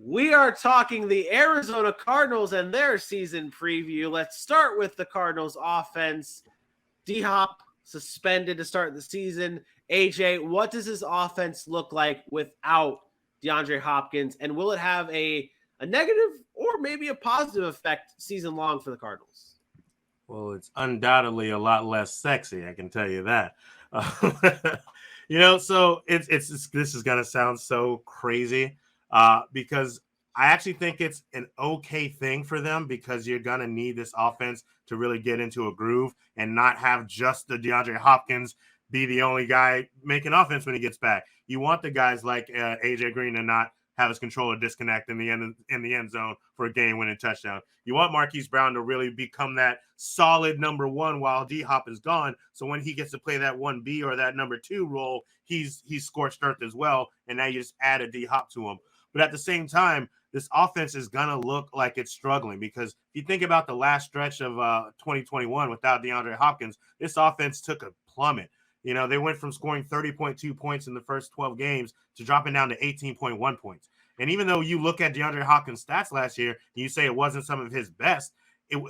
We are talking the Arizona Cardinals and their season preview. Let's start with the Cardinals offense. D-Hop suspended to start the season. AJ, what does this offense look like without DeAndre Hopkins? And will it have a negative or maybe a positive effect season long for the Cardinals? Well, it's undoubtedly a lot less sexy, I can tell you that. So it's this is gonna sound so crazy because I actually think it's an okay thing for them because you're gonna need this offense to really get into a groove and not have just the DeAndre Hopkins be the only guy making offense when he gets back. You want the guys like AJ Green to not have his controller disconnect in the end zone for a game-winning touchdown. You want Marquise Brown to really become that solid number one while D-Hop is gone. So when he gets to play that 1B or that number 2 role, he's scorched earth as well. And now you just add a D-Hop to him. But at the same time, this offense is going to look like it's struggling because if you think about the last stretch of 2021 without DeAndre Hopkins, this offense took a plummet. They went from scoring 30.2 points in the first 12 games to dropping down to 18.1 points. And even though you look at DeAndre Hopkins' stats last year and you say it wasn't some of his best,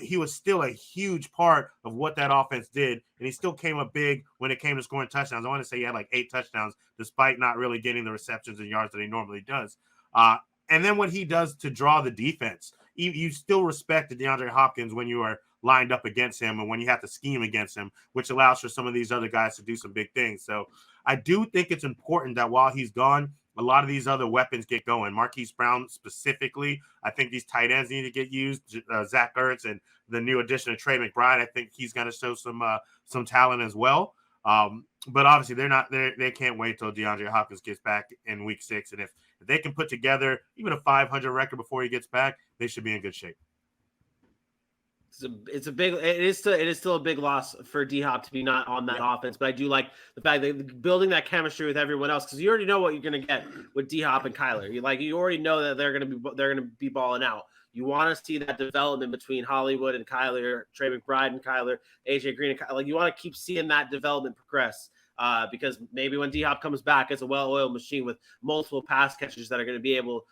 he was still a huge part of what that offense did. And he still came up big when it came to scoring touchdowns. I want to say he had like 8 touchdowns despite not really getting the receptions and yards that he normally does. And then what he does to draw the defense, you still respect the DeAndre Hopkins when you are lined up against him and when you have to scheme against him, which allows for some of these other guys to do some big things. So I do think it's important that while he's gone, a lot of these other weapons get going. Marquise Brown specifically, I think these tight ends need to get used. Zach Ertz and the new addition of Trey McBride, I think he's going to show some talent as well. But obviously they can't wait till DeAndre Hopkins gets back in week 6. And if they can put together even a 500 record before he gets back, they should be in good shape. It is still a big loss for D-Hop to be not on that offense, but I do like the fact that building that chemistry with everyone else, because you already know what you're going to get with D-Hop and Kyler. You already know that they're going to be balling out. You want to see that development between Hollywood and Kyler, Trey McBride and Kyler, AJ Green and Kyler. You want to keep seeing that development progress. Because maybe when D-Hop comes back, it's a well-oiled machine with multiple pass catchers that are going to be able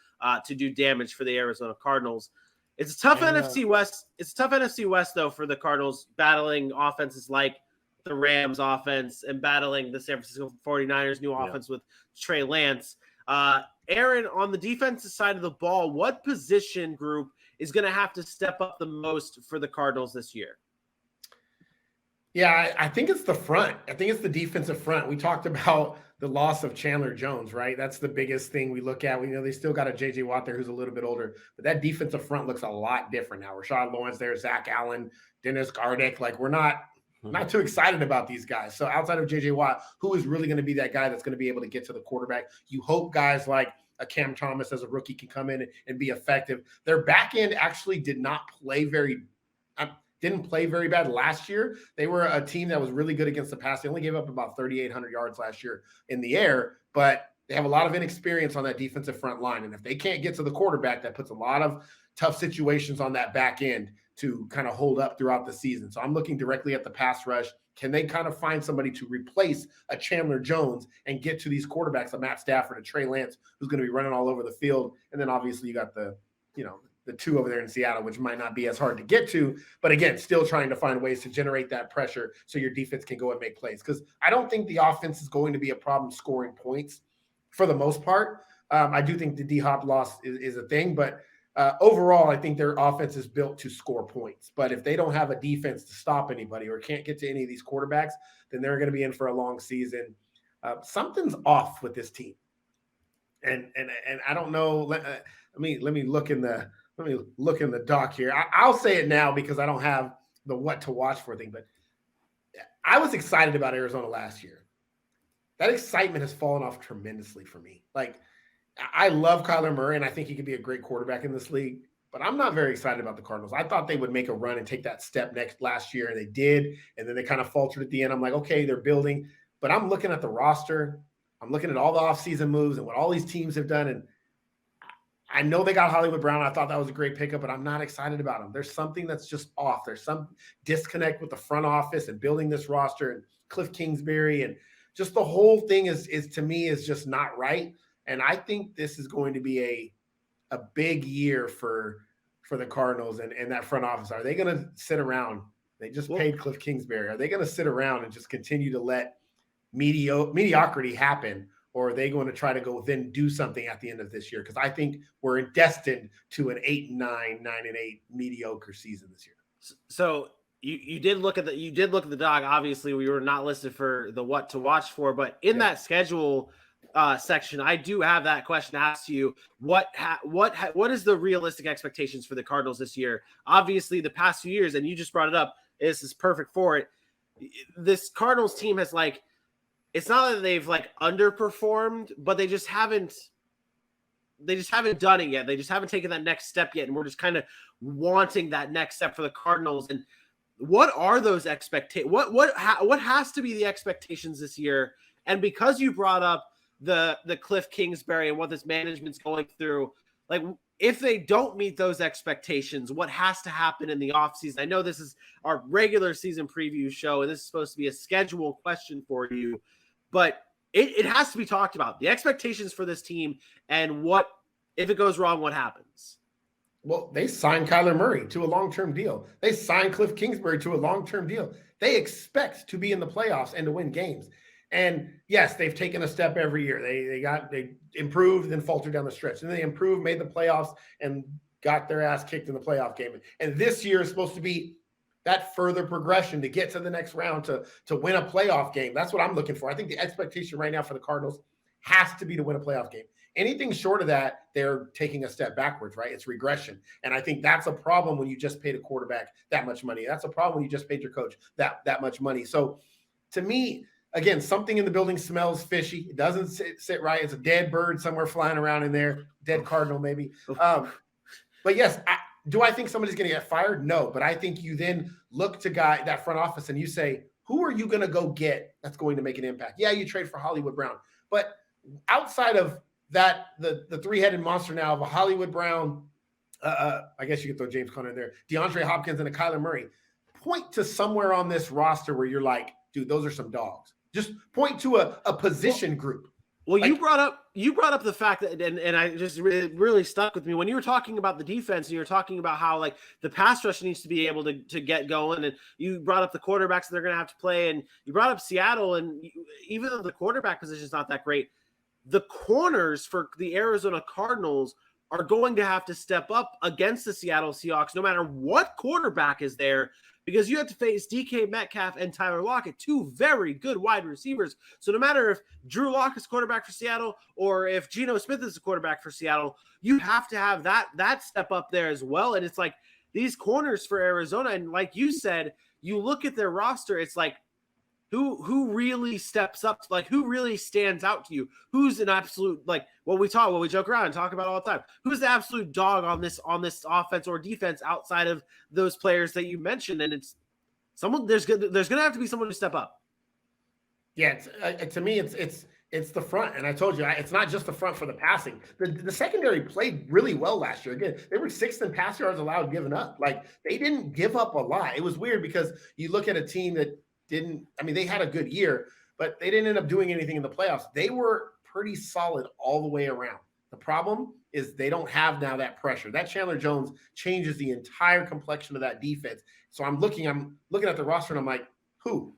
to do damage for the Arizona Cardinals. It's a tough NFC West. It's a tough NFC West, though, for the Cardinals, battling offenses like the Rams offense and battling the San Francisco 49ers new offense with Trey Lance. Aaron, on the defensive side of the ball, what position group is going to have to step up the most for the Cardinals this year? Yeah, I think it's the front. I think it's the defensive front. We talked about the loss of Chandler Jones, right? That's the biggest thing we look at. We know they still got a J.J. Watt there who's a little bit older, but that defensive front looks a lot different now. Rashad Lawrence there, Zach Allen, Dennis Gardeck. Like, we're not too excited about these guys. So outside of J.J. Watt, who is really going to be that guy that's going to be able to get to the quarterback? You hope guys like a Cam Thomas as a rookie can come in and be effective. Their back end actually didn't play very bad last year. They were a team that was really good against the pass. They only gave up about 3,800 yards last year in the air, but they have a lot of inexperience on that defensive front line. And if they can't get to the quarterback, that puts a lot of tough situations on that back end to kind of hold up throughout the season. So I'm looking directly at the pass rush. Can they kind of find somebody to replace a Chandler Jones and get to these quarterbacks, a Matt Stafford, a Trey Lance, who's going to be running all over the field? And then obviously you got the 2 over there in Seattle, which might not be as hard to get to, but again, still trying to find ways to generate that pressure so your defense can go and make plays. Because I don't think the offense is going to be a problem scoring points for the most part. I do think the D-Hop loss is a thing, but overall, I think their offense is built to score points. But if they don't have a defense to stop anybody or can't get to any of these quarterbacks, then they're going to be in for a long season. Something's off with this team, and I don't know. Let me look in the doc here. I'll say it now because I don't have the what to watch for thing. But I was excited about Arizona last year. That excitement has fallen off tremendously for me. Like, I love Kyler Murray, and I think he could be a great quarterback in this league, but I'm not very excited about the Cardinals. I thought they would make a run and take that step last year, and they did, and then they kind of faltered at the end. I'm like, okay, they're building, but I'm looking at the roster. I'm looking at all the offseason moves and what all these teams have done, and I know they got Hollywood Brown. I thought that was a great pickup, but I'm not excited about him. There's something that's just off. There's some disconnect with the front office and building this roster and Cliff Kingsbury, and just the whole thing is to me is just not right. And I think this is going to be a big year for the Cardinals and that front office. Are they going to sit around? They just paid Cliff Kingsbury. Are they going to sit around and just continue to let mediocrity happen? Or are they going to try to go then do something at the end of this year? Because I think we're destined to an 8-9, 9-8 mediocre season this year. So you did look at the dog. Obviously, we were not listed for the what to watch for, but in that schedule section, I do have that question asked to you. What is the realistic expectations for the Cardinals this year? Obviously, the past few years, and you just brought it up, this is perfect for it. This Cardinals team has it's not that they've underperformed, but they just haven't done it yet. They just haven't taken that next step yet. And we're just kind of wanting that next step for the Cardinals. And what are those expectations? What has to be the expectations this year? And because you brought up the Cliff Kingsbury and what this management's going through, if they don't meet those expectations, what has to happen in the offseason? I know this is our regular season preview show, and this is supposed to be a schedule question for you, but it has to be talked about. The expectations for this team and what, if it goes wrong, what happens? Well, they signed Kyler Murray to a long-term deal. They signed Cliff Kingsbury to a long-term deal. They expect to be in the playoffs and to win games. And yes, they've taken a step every year. They improved, then faltered down the stretch. And they improved, made the playoffs, and got their ass kicked in the playoff game. And this year is supposed to be that further progression to get to the next round to win a playoff game. That's what I'm looking for. I think the expectation right now for the Cardinals has to be to win a playoff game. Anything short of that, they're taking a step backwards, right? It's regression. And I think that's a problem when you just paid a quarterback that much money. That's a problem when you just paid your coach that much money. So to me, again, something in the building smells fishy. It doesn't sit right. It's a dead bird somewhere flying around in there, dead cardinal maybe. But yes, do I think somebody's going to get fired? No, but I think you then look to that front office and you say, who are you going to go get that's going to make an impact? Yeah, you trade for Hollywood Brown. But outside of that, the three-headed monster now of a Hollywood Brown, I guess you could throw James Conner in there, DeAndre Hopkins and a Kyler Murray, point to somewhere on this roster where you're like, dude, those are some dogs. Just point to a position group. Well, you brought up the fact that, and I just really stuck with me when you were talking about the defense and you were talking about how the pass rush needs to be able to get going, and you brought up the quarterbacks that they're going to have to play, and you brought up Seattle, and even though the quarterback position is not that great, the corners for the Arizona Cardinals are going to have to step up against the Seattle Seahawks, no matter what quarterback is there, because you have to face DK Metcalf and Tyler Lockett, two very good wide receivers. So no matter if Drew Lock is quarterback for Seattle or if Geno Smith is the quarterback for Seattle, you have to have that step up there as well. And it's these corners for Arizona, and like you said, you look at their roster, it's who really steps up, who really stands out to you? Who's an absolute, what we joke around and talk about all the time. Who's the absolute dog on this offense or defense outside of those players that you mentioned? And it's someone. There's going to have to be someone to step up. Yeah, to me, it's the front, and I told you it's not just the front for the passing. The secondary played really well last year. Again, they were 6th in pass yards allowed given up. They didn't give up a lot. It was weird because you look at a team that they had a good year, but they didn't end up doing anything in the playoffs. They were pretty solid all the way around. The problem is they don't have now that pressure. That Chandler Jones changes the entire complexion of that defense. So I'm looking at the roster and I'm like, who?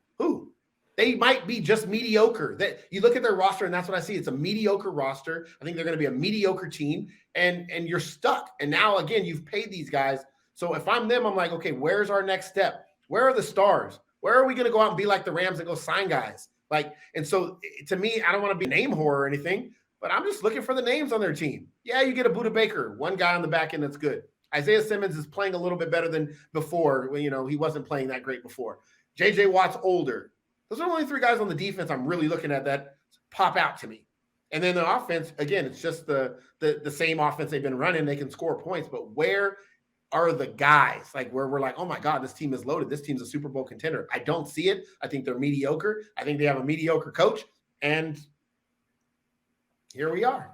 They might be just mediocre. That you look at their roster and that's what I see. It's a mediocre roster. I think they're going to be a mediocre team, and you're stuck. And now again, you've paid these guys. So if I'm them, I'm like, okay, where's our next step? Where are the stars? Where are we going to go out and be like the Rams and go sign guys? And so to me, I don't want to be a name whore or anything, but I'm just looking for the names on their team. Yeah, you get a Budda Baker, one guy on the back end that's good. Isaiah Simmons is playing a little bit better than before. When, he wasn't playing that great before. J.J. Watt's older. Those are the only 3 guys on the defense I'm really looking at that pop out to me. And then the offense, again, it's just the same offense they've been running. They can score points, but where are the guys where we're like, oh my God, this team is loaded. This team's a Super Bowl contender. I don't see it. I think they're mediocre. I think they have a mediocre coach. And here we are.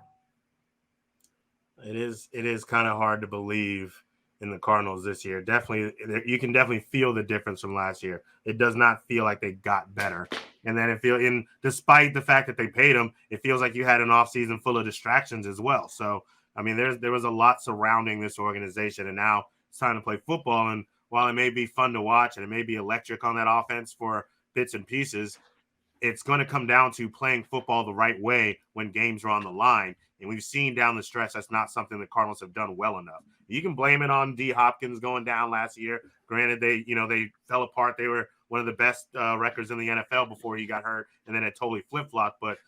It is kind of hard to believe in the Cardinals this year. Definitely, you can definitely feel the difference from last year. It does not feel like they got better. And then despite the fact that they paid them, it feels like you had an offseason full of distractions as well. So I mean, there was a lot surrounding this organization, and now it's time to play football. And while it may be fun to watch and it may be electric on that offense for bits and pieces, it's going to come down to playing football the right way when games are on the line. And we've seen down the stretch that's not something the Cardinals have done well enough. You can blame it on D. Hopkins going down last year. Granted, they fell apart. They were one of the best records in the NFL before he got hurt, and then it totally flip-flopped. But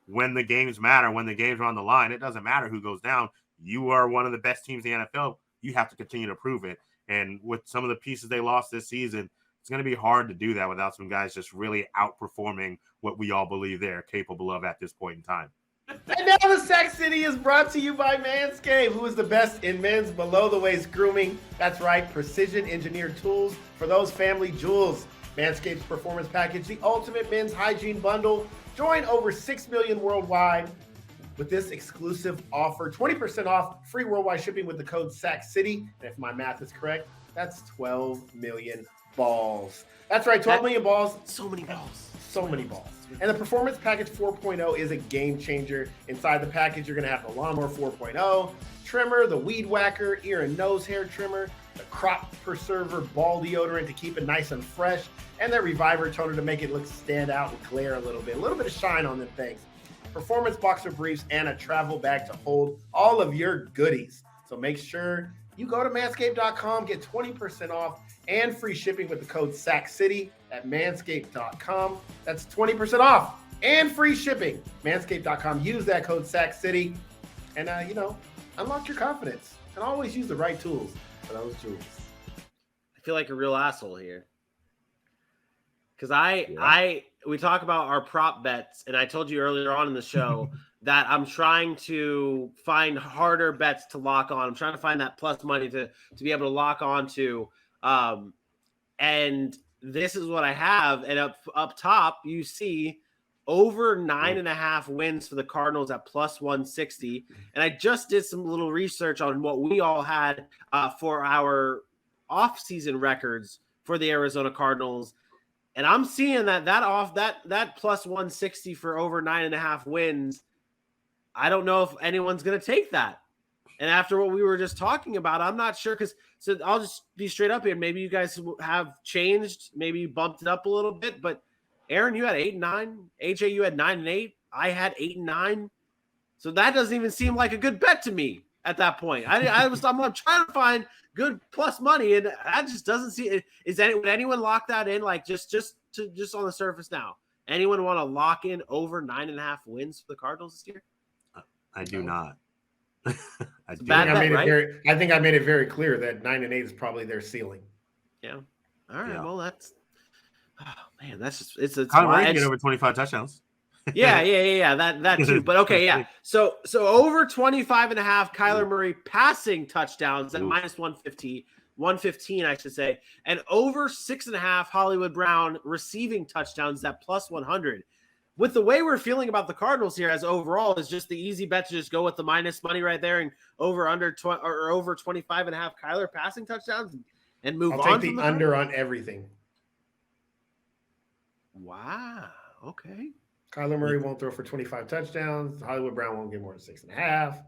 when the games matter, when the games are on the line, it doesn't matter who goes down. You are one of the best teams in the NFL. You have to continue to prove it. And with some of the pieces they lost this season, it's going to be hard to do that without some guys just really outperforming what we all believe they're capable of at this point in time. And now the Sack City is brought to you by Manscaped, who is the best in men's below-the-waist grooming. That's right, precision-engineered tools for those family jewels. Manscaped's Performance Package, the ultimate men's hygiene bundle. Join over 6 million worldwide with this exclusive offer. 20% off, free worldwide shipping with the code SACCITY. And if my math is correct, that's 12 million balls. That's right, 12 million balls. So many balls. So many balls. And the Performance Package 4.0 is a game changer. Inside the package, you're going to have the Lawnmower 4.0, trimmer, the Weed Whacker, ear and nose hair trimmer, the Crop Preserver ball deodorant to keep it nice and fresh, and the Reviver toner to make it stand out and glare a little bit of shine on the things. Performance boxer briefs, and a travel bag to hold all of your goodies. So make sure you go to manscaped.com, get 20% off and free shipping with the code SACCITY at manscaped.com. That's 20% off and free shipping. Manscaped.com. Use that code SACCITY and, unlock your confidence. And always use the right tools for those jewels. I feel like a real asshole here. Because we talk about our prop bets, and I told you earlier on in the show that I'm trying to find harder bets to lock on. I'm trying to find that plus money to be able to lock on to. And this is what I have. And up top, you see over 9.5 wins for the Cardinals at plus 160. And I just did some little research on what we all had for our offseason records for the Arizona Cardinals. And I'm seeing that plus 160 for over 9.5 wins. I don't know if anyone's going to take that. And after what we were just talking about, I'm not sure so I'll just be straight up here. Maybe you guys have changed. Maybe you bumped it up a little bit. But Aaron, you had 8-9. AJ, you had 9-8. I had 8-9. So that doesn't even seem like a good bet to me at that point. I'm trying to find good plus money, and that just doesn't see. Would anyone lock that in? Like just on the surface now, anyone want to lock in over 9.5 wins for the Cardinals this year? I do not. I think I made it very clear that 9-8 is probably their ceiling. Yeah. All right. Yeah. Well, that's it's Kyler get over 25 touchdowns. Yeah. That too. But okay, yeah. So over 25.5 Kyler Murray passing touchdowns at minus 115, I should say, and over 6.5 Hollywood Brown receiving touchdowns at plus 100. With the way we're feeling about the Cardinals here as overall is just the easy bet to just go with the minus money right there and over 25.5 Kyler passing touchdowns and move on. I'll take the under on everything. Wow. Okay. Kyler Murray won't throw for 25 touchdowns. Hollywood Brown won't get more than 6.5.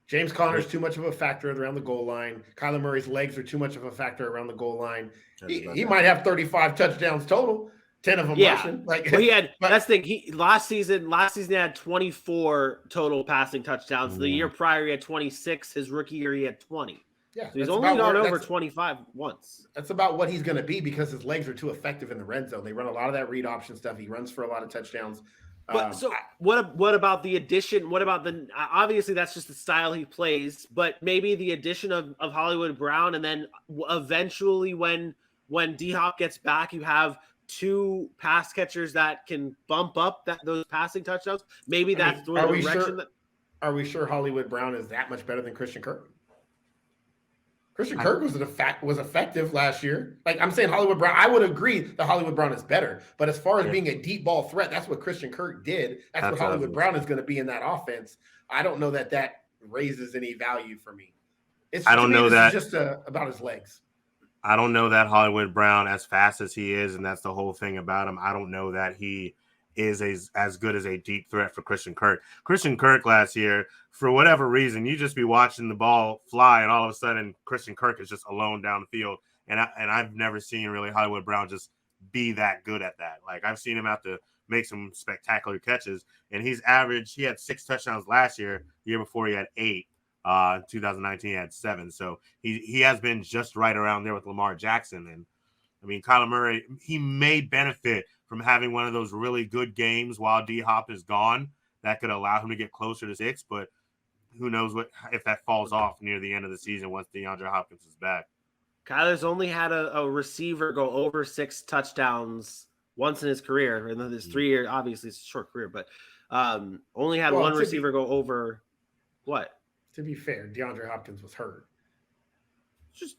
James Conner's too much of a factor around the goal line. Kyler Murray's legs are too much of a factor around the goal line. He might have 35 touchdowns total. 10 of them rushing. That's the thing. Last season he had 24 total passing touchdowns. The year prior he had 26. His rookie year he had 20. Yeah, so he's only gone over 25 once. That's about what he's going to be because his legs are too effective in the red zone. They run a lot of that read option stuff. He runs for a lot of touchdowns. But what about the addition? What about obviously that's just the style he plays, but maybe the addition of Hollywood Brown, and then eventually when D-Hop gets back, you have two pass catchers that can bump up those passing touchdowns. Maybe that's the direction. Are we sure Hollywood Brown is that much better than Christian Kirk? Christian Kirk was effective last year. Like I'm saying, Hollywood Brown. I would agree that Hollywood Brown is better, but as far as being a deep ball threat, that's what Christian Kirk did. That's what Hollywood Brown is going to be in that offense. I don't know that raises any value for me. It's just about his legs. I don't know that Hollywood Brown, as fast as he is, and that's the whole thing about him, I don't know that he is as good as a deep threat for Christian Kirk. Christian Kirk last year, for whatever reason, you just be watching the ball fly, and all of a sudden Christian Kirk is just alone down the field. And I've never seen really Hollywood Brown just be that good at that. Like, I've seen him have to make some spectacular catches, and he had 6 touchdowns last year. The year before he had 8. 2019 he had 7. So he has been just right around there with Lamar Jackson. And I mean, Kyler Murray, he may benefit from having one of those really good games while D-Hop is gone. That could allow him to get closer to 6, but who knows if that falls off near the end of the season once DeAndre Hopkins is back. Kyler's only had a receiver go over 6 touchdowns once in his career. And then there's 3 years, obviously it's a short career, but only had one receiver go over what? To be fair, DeAndre Hopkins was hurt.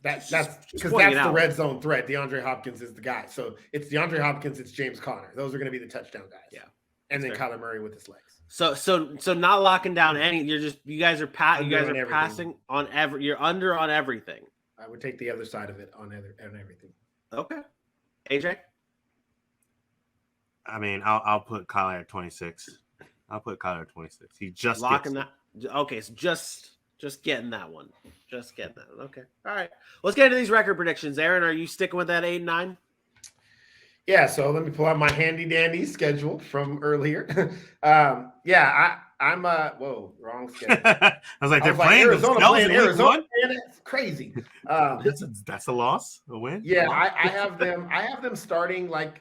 That's because that's the red zone threat. DeAndre Hopkins is the guy. So it's DeAndre Hopkins, it's James Conner. Those are going to be the touchdown guys. Yeah. And then Kyler Murray with his legs. So not locking down any. You guys are passing on you're under on everything. I would take the other side of it on everything. Okay. AJ? I mean, I'll put Kyler at 26. He just locking that. Okay, so just getting that one. Just getting that one. Okay. All right. Let's get into these record predictions. Aaron, are you sticking with that 8-9? Yeah, so let me pull out my handy dandy schedule from earlier. I'm whoa, wrong schedule. I was like, they're playing Arizona. Man, it's crazy. That's a loss, a win. Yeah, I have them starting they're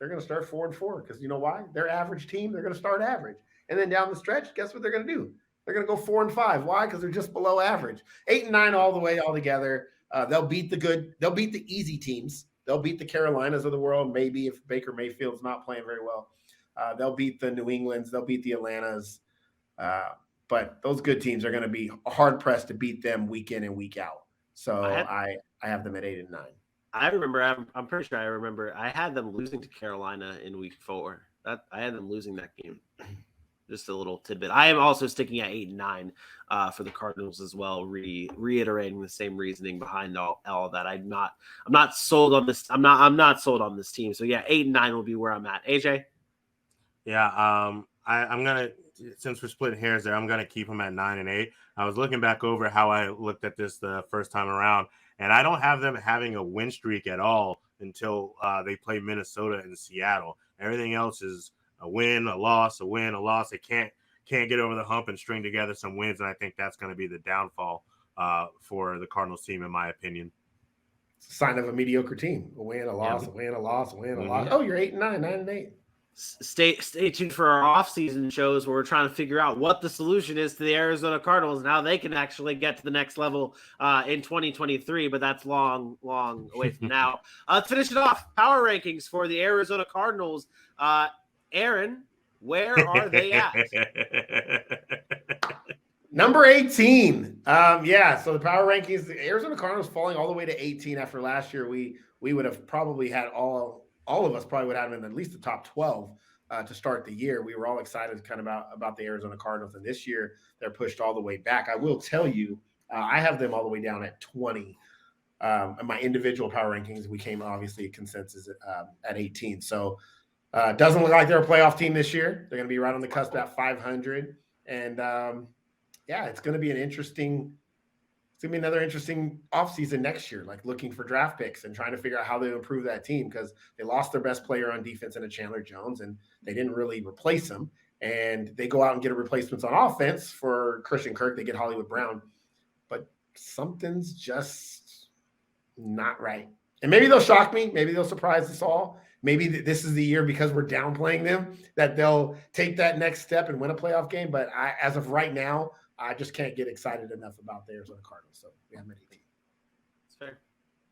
going to start 4-4 because you know why? They're average team. They're going to start average. And then down the stretch, guess what they're going to do? They're going to go 4-5. Why? Because they're just below average. 8-9 all the way, all together. They'll beat the easy teams. They'll beat the Carolinas of the world. Maybe if Baker Mayfield's not playing very well, they'll beat the New Englands. They'll beat the Atlantas. But those good teams are going to be hard pressed to beat them week in and week out. So I have them at 8-9. I remember. I'm pretty sure I remember. I had them losing to Carolina in week 4. I had them losing that game. Just a little tidbit. I am also sticking at 8-9 for the Cardinals as well, reiterating the same reasoning behind all that. I'm not sold on this. I'm not sold on this team. So yeah, 8-9 will be where I'm at. AJ? Yeah, I'm gonna, since we're splitting hairs there, I'm gonna keep them at 9-8. I was looking back over how I looked at this the first time around, and I don't have them having a win streak at all until they play Minnesota and Seattle. Everything else is a win, a loss, a win, a loss. They can't get over the hump and string together some wins, and I think that's going to be the downfall for the Cardinals team, in my opinion. It's a sign of a mediocre team. A win, a loss, a win, a loss, a win, a loss. Oh, you're 8-9, 9-8. Stay tuned for our off-season shows where we're trying to figure out what the solution is to the Arizona Cardinals and how they can actually get to the next level in 2023, but that's long away from now. Let's finish it off. Power rankings for the Arizona Cardinals. Aaron, where are they at? Number 18. So the power rankings, the Arizona Cardinals falling all the way to 18 after last year. We would have probably had all of us probably would have them in at least the top 12 to start the year. We were all excited kind of about the Arizona Cardinals, and this year they're pushed all the way back. I will tell you, I have them all the way down at 20. In my individual power rankings, we came obviously consensus at 18. So it doesn't look like they're a playoff team this year. They're going to be right on the cusp at 500. And it's going to be another interesting offseason next year, like looking for draft picks and trying to figure out how they improve that team because they lost their best player on defense in Chandler Jones, and they didn't really replace him. And they go out and get a replacements on offense for Christian Kirk. They get Hollywood Brown. But something's just not right. And maybe they'll shock me. Maybe they'll surprise us all. Maybe this is the year because we're downplaying them that they'll take that next step and win a playoff game. But as of right now, I just can't get excited enough about the Arizona Cardinals. So we have many teams.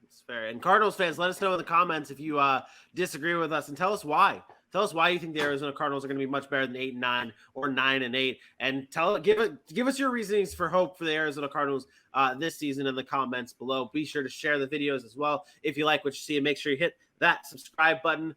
It's fair. And Cardinals fans, let us know in the comments if you disagree with us and tell us why. Tell us why you think the Arizona Cardinals are going to be much better than 8-9 or 9-8, and give us your reasonings for hope for the Arizona Cardinals this season in the comments below. Be sure to share the videos as well if you like what you see, and make sure you hit that subscribe button